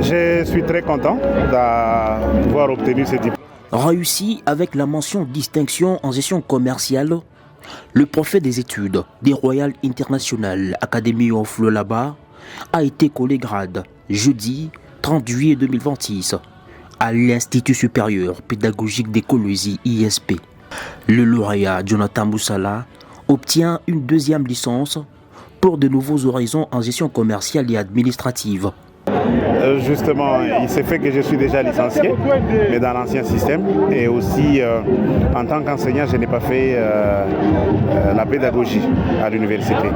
Je suis très content d'avoir obtenu ce diplôme. Réussi avec la mention distinction en gestion commerciale, le préfet des études des Royal International Academy of Law là-bas a été collé grade jeudi 30 juillet 2026 à l'Institut supérieur pédagogique d'écologie ISP. Le lauréat Jonathan Moussala obtient une deuxième licence pour de nouveaux horizons en gestion commerciale et administrative. Justement, il s'est fait que je suis déjà licencié, mais dans l'ancien système. Et aussi, en tant qu'enseignant, je n'ai pas fait la pédagogie à l'université.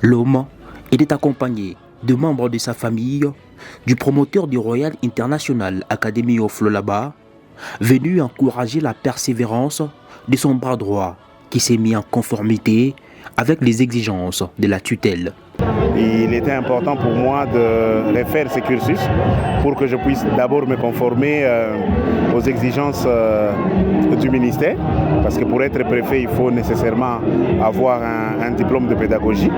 L'homme était accompagné de membres de sa famille, du promoteur du Royal International Academy of Law là-bas, venu encourager la persévérance de son bras droit, qui s'est mis en conformité avec les exigences de la tutelle. Il était important pour moi de refaire ce cursus pour que je puisse d'abord me conformer aux exigences du ministère, parce que pour être préfet, il faut nécessairement avoir un diplôme de pédagogie.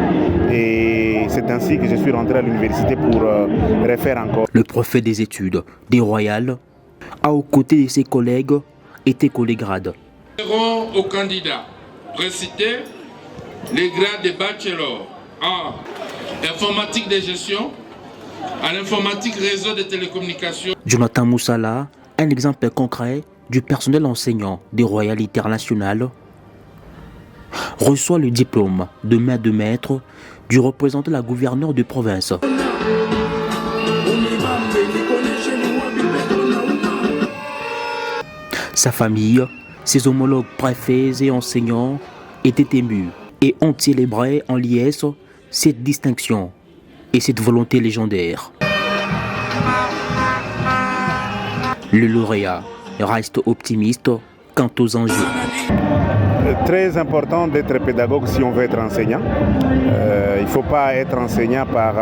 Et c'est ainsi que je suis rentré à l'université pour refaire encore. Le préfet des études des Royales a, aux côtés de ses collègues, été collé grade. Aux candidats récités les grades de bachelor en informatique de gestion, à l'informatique réseau de télécommunications. Jonathan Moussala, un exemple concret du personnel enseignant des Royal International, reçoit le diplôme de main de maître du représentant de la gouverneure de province. Sa famille, ses homologues préfets et enseignants étaient émus et ont célébré en liesse cette distinction et cette volonté légendaire. Le lauréat reste optimiste quant aux enjeux. Très important d'être pédagogue si on veut être enseignant. Il ne faut pas être enseignant par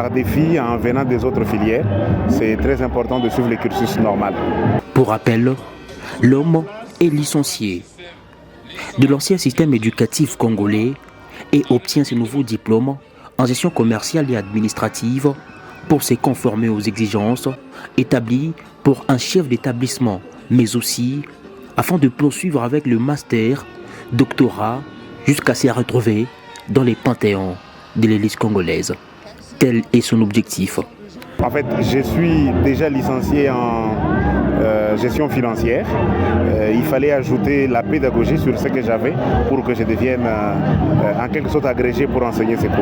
défi en venant des autres filières. C'est très important de suivre le cursus normal. Pour rappel, l'homme est licencié de l'ancien système éducatif congolais et obtient ce nouveau diplôme en gestion commerciale et administrative pour se conformer aux exigences établies pour un chef d'établissement, mais aussi afin de poursuivre avec le master, doctorat, jusqu'à se retrouver dans les panthéons de l'élite congolaise. Tel est son objectif. En fait, je suis déjà licencié en gestion financière. Il fallait ajouter la pédagogie sur ce que j'avais pour que je devienne en quelque sorte agrégé pour enseigner ces cours.